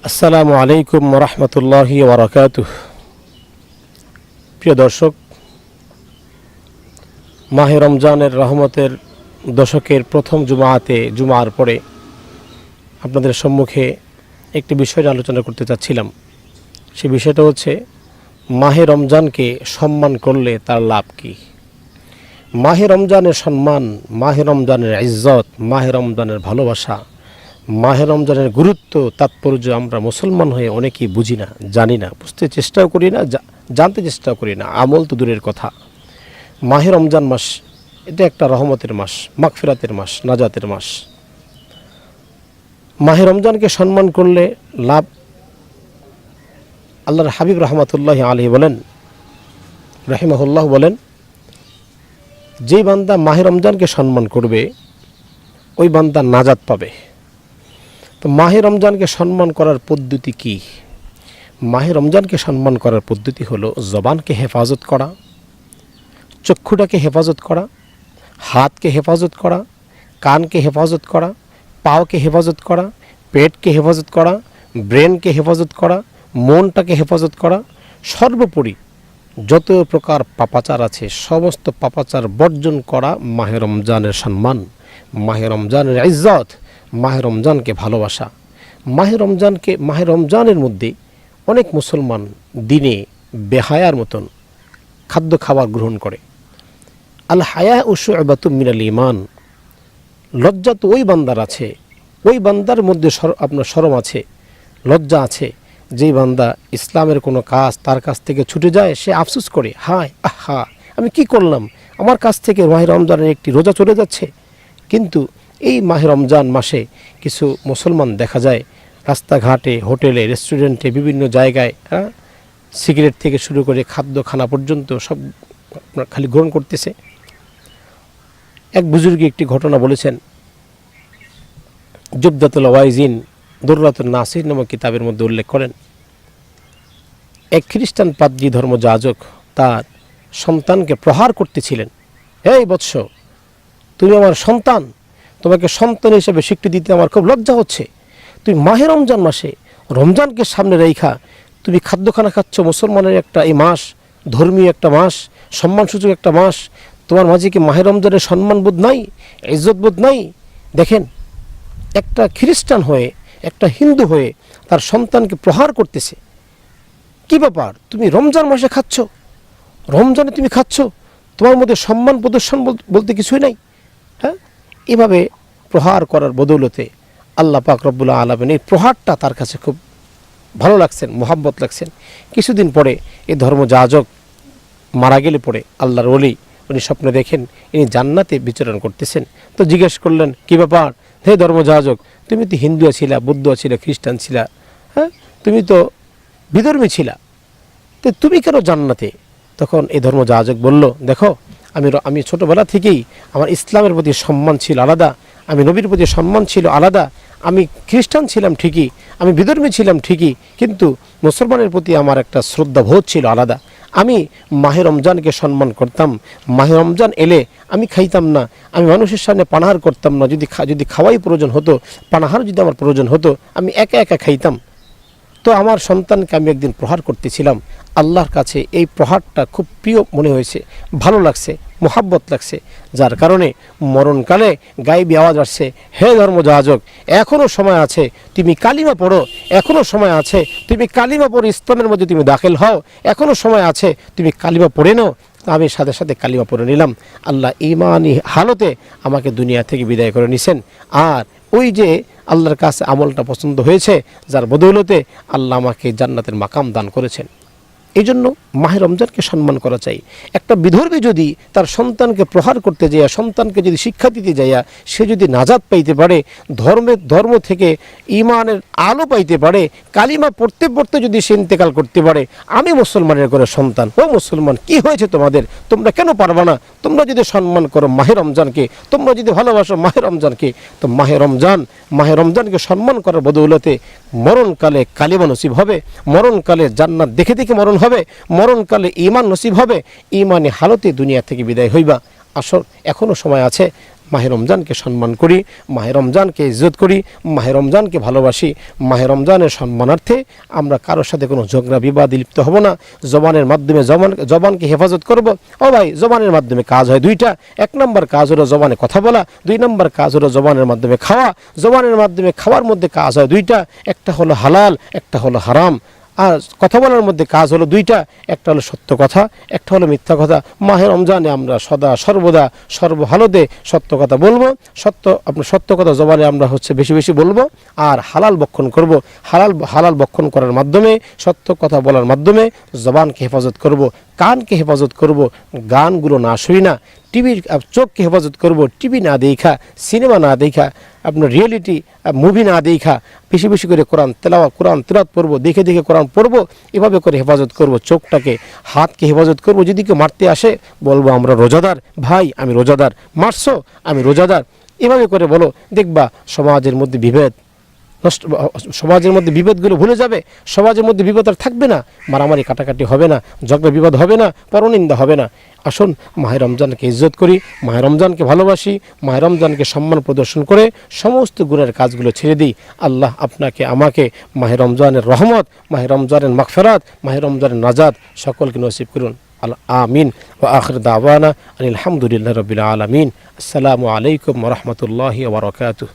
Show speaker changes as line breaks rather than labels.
আসসালামু আলাইকুম ওয়া রাহমাতুল্লাহি ওয়া বারাকাতুহু। প্রিয় দর্শক, মাহে রমজানের রহমতের দশকের প্রথম জুমার পরে আপনাদের সম্মুখে একটি বিষয় আলোচনা করতে চাচ্ছিলাম। সেই বিষয়টা হচ্ছে মাহে রমজানকে সম্মান করলে তার লাভ কি। মাহে রমজানের সম্মান, মাহে রমজানের ইজ্জত, মাহে রমজানের ভালোবাসা, মাহে রমজানের গুরুত্ব তাৎপর্য আমরা মুসলমান হয়ে অনেকেই বুঝি না, জানি না, বুঝতে চেষ্টাও করি না, জানতে চেষ্টাও করি না, আমল তো দূরের কথা। মাহে রমজান মাস এটা একটা রহমতের মাস, মাগফিরাতের মাস, নাজাতের মাস। মাহে রমজানকে সম্মান করলে লাভ, আল্লাহর হাবিব রহমতুল্লাহ আলাইহি বলেন, রাহিমাহুল্লাহ বলেন, যেই বান্দা মাহে রমজানকে সম্মান করবে ওই বান্দা নাজাত পাবে। তো মাহে রমজানকে সম্মান করার পদ্ধতি কি? মাহে রমজানকে সম্মান করার পদ্ধতি হলো জবানকে হেফাজত করা, চক্ষুটাকে হেফাজত করা, হাতকে হেফাজত করা, কানকে হেফাজত করা, পাওকে হেফাজত করা, পেটকে হেফাজত করা, ব্রেনকে হেফাজত করা, মনটাকে হেফাজত করা, সর্বোপরি যত প্রকার পাপাচার আছে সমস্ত পাপাচার বর্জন করা মাহে রমজানের সম্মান, মাহে রমজানের ইজ্জত, মাহে রমজানকে ভালোবাসা। মাহে রমজানের মধ্যে অনেক মুসলমান দিনে বেহায়ার মতন খাদ্য খাবার গ্রহণ করে। আল হায়া শু'বাতুম মিনাল ঈমান। লজ্জা তো ওই বান্দার আছে, ওই বান্দার মধ্যে আপনার শরম আছে, লজ্জা আছে। যেই বান্দা ইসলামের কোনো কাজ তার কাছ থেকে ছুটে যায়, সে আফসোস করে, হায় আহা আমি কি করলাম, আমার কাছ থেকে মাহে রমজানের একটি রোজা চলে যাচ্ছে। কিন্তু এই মাহে রমজান মাসে কিছু মুসলমান দেখা যায় রাস্তাঘাটে, হোটেলে, রেস্টুরেন্টে, বিভিন্ন জায়গায় সিগারেট থেকে শুরু করে খানা পর্যন্ত সব খালি গ্রহণ করতেছে। এক বুজুর্গ একটি ঘটনা বলেছেন, জুবদাতুল ওয়াইজিন দুররাতুন নাসির নামক কিতাবের মধ্যে উল্লেখ করেন, এক খ্রিস্টান পাদ্রী ধর্মযাজক তার সন্তানকে প্রহার করতেছিলেন। এই বৎস, তুমি আমার সন্তান, তোমাকে সন্তান হিসেবে স্বীকৃতি দিতে আমার খুব লজ্জা হচ্ছে। তুমি মাহে রমজান মাসে রমজানকে সামনে রেখা তুমি খাদ্যখানা খাচ্ছ। মুসলমানের একটা এই মাস, ধর্মীয় একটা মাস, সম্মানসূচক একটা মাস, তোমার মাঝে কি মাহে রমজানের সম্মানবোধ নাই, ইজ্জতবোধ নাই? দেখেন, একটা খ্রিস্টান হয়ে, একটা হিন্দু হয়ে তার সন্তানকে প্রহার করতেছে। কি ব্যাপার, তুমি রমজান মাসে খাচ্ছ, রমজানে তুমি খাচ্ছ, তোমার মধ্যে সম্মান প্রদর্শন বলতে কিছুই নাই? হ্যাঁ, এভাবে প্রহার করার বদৌলতে আল্লাহ পাক রব্বুল আলামিন এই প্রহারটা তার কাছে খুব ভালো লাগছেন, মোহাব্বত লাগছেন। কিছুদিন পরে এই ধর্মযাজক মারা গেলে পরে আল্লাহর ওলি উনি স্বপ্নে দেখেন ইনি জান্নাতে বিচরণ করতেছেন। তো জিজ্ঞেস করলেন, কি ব্যাপার হে ধর্মযাজক, তুমি তো হিন্দু ছিলা, বৌদ্ধ ছিলা, খ্রিস্টান ছিলা, হ্যাঁ তুমি তো বিধর্মী ছিলা, তো তুমি কেন জান্নাতে? তখন এই ধর্মযাজক বলল, দেখো আমি ছোটোবেলা থেকেই আমার ইসলামের প্রতি সম্মান ছিল আলাদা, আমি নবীর প্রতি সম্মান ছিল আলাদা, আমি খ্রিস্টান ছিলাম ঠিকই, আমি বিধর্মী ছিলাম ঠিকই, কিন্তু মুসলমানের প্রতি আমার একটা শ্রদ্ধাবোধ ছিল আলাদা। আমি মাহে রমজানকে সম্মান করতাম, মাহে রমজান এলে আমি খাইতাম না, আমি মানুষের সামনে পানাহার করতাম না, যদি খাওয়াই প্রয়োজন হতো, পানাহার যদি আমার প্রয়োজন হতো, আমি একা একা খাইতাম। তো আমার সন্তানকে আমি একদিন প্রহার করতেছিলাম, আল্লাহর কাছে এই প্রহারটা খুব প্রিয় মনে হয়েছে, ভালো লাগছে, মোহাব্বত লাগছে, যার কারণে মরণকালে গায়েবী আওয়াজ আসছে, হে ধর্মযাজক, এখনও সময় আছে, তুমি কালিমা পড়ো, এখনও সময় আছে, তুমি কালিমা পড়ে ইসলামের মধ্যে তুমি দাখিল হও, এখনও সময় আছে, তুমি কালিমা পড়ে নাও। আমি সাথে সাথে কালিমা পড়ে নিলাম। আল্লাহ ঈমানি হালতে আমাকে দুনিয়া থেকে বিদায় করে নিছেন। আর ওই যে আল্লাহর কাছে আমলটা পছন্দ হয়েছে, যার বদৌলতে আল্লাহ আমাকে জান্নাতের মাকাম দান করেছেন। এই জন্য মাহে রমজানকে সম্মান করা চাই। একটা বিধর্মী যদি তার সন্তানকে প্রহার করতে যায়, সন্তানকে যদি শিক্ষা দিতে যায়, সে যদি নাজাত পাইতে পারে, ধর্ম থেকে ঈমানের আলো পাইতে পারে, কালিমা পড়তে পড়তে যদি সে ইন্তেকাল করতে পারে, আমি মুসলমানের ঘরে সন্তান, ও মুসলমান কি হয়েছে তোমাদের, তোমরা কেন পারবা না? তোমরা যদি সম্মান করো মাহে রমজানকে, তোমরা যদি ভালোবাসো মাহে রমজানকে, তো মাহে রমজানকে সম্মান করার বদৌলতে মরণকালে কালিমা নসিব হবে, মরণকালে জান্নাত দেখে দেখে মরণ হবে, মরণকালে ঈমান নসিব হবে, ঈমানি হালতে দুনিয়া থেকে বিদায় হইবা। আসল এখনও সময় আছে, মাহে রমজানকে সম্মান করি, মাহে রমজানকে ইজ্জত করি, মাহে রমজানকে ভালোবাসি। মাহে রমজানের সম্মানার্থে আমরা কারোর সাথে কোনো ঝগড়া বিবাদে লিপ্ত হব না। জবানের মাধ্যমে জবানকে হেফাজত করব। ও ভাই, জবানের মাধ্যমে কাজ হয় দুইটা। এক নম্বর কাজ হলো জবানে কথা বলা, দুই নম্বর কাজ হলো জবানের মাধ্যমে খাওয়া। জবানের মাধ্যমে খাওয়ার মধ্যে কাজ হয় দুইটা, একটা হলো হালাল, একটা হলো হারাম। আর কথা বলার মধ্যে কাজ হলো দুইটা, একটা হলো সত্য কথা, একটা হলো মিথ্যা কথা। মাহে রমজানে আমরা সদা সর্বদা সর্বহালতে সত্য কথা বলবো। সত্য কথা জবানে আমরা বেশি বেশি বলবো। আর হালাল বক্ষণ করব। হালাল বক্ষণ করার মাধ্যমে, সত্য কথা বলার মাধ্যমে জবানকে হেফাজত করব, কানকে হেফাজত করব, গানগুলো না শুনি না, টিভির চোখকে হেফাজত করব, টিভি না দেখা, সিনেমা না দেখা, আপনার রিয়েলিটি মুভি না দেখা, বেশি বেশি করে কোরআন তেলাওয়াত পড়বো, দেখে দেখে কোরআন পড়বো। এভাবে করে হেফাজত করব চোখটাকে, হাতকে হেফাজত করব। যদি কেউ মারতে আসে বলবো আমরা রোজাদার, ভাই আমি রোজাদার, মারছো আমি রোজাদার। এভাবে করে বলো, দেখবা সমাজের মধ্যে বিভেদগুলো ভুলে যাবে। সমাজের মধ্যে বিভেদ আর থাকবে না, মারামারি কাটাকাটি হবে না, ঝগড়া বিবাদ হবে না, পরনিন্দা হবে না। আসুন মাহে রমজানকে ইজ্জত করি, মাহে রমজানকে ভালোবাসি, মাহে রমজানকে সম্মান প্রদর্শন করে সমস্ত গুণের কাজগুলো ছেড়ে দিই। আল্লাহ আপনাকে আমাকে মাহে রমজানের রহমত, মাহে রমজানের মাগফিরাত, মাহে রমজানের নাজাত সকলকে নসিব করুন। আমিন। ওয়া আখির দাওয়ানা আলহামদুলিল্লাহি রাব্বিল আলামিন। আসসালামু আলাইকুম ওয়া রাহমাতুল্লাহি ওয়া বারাকাতুহু।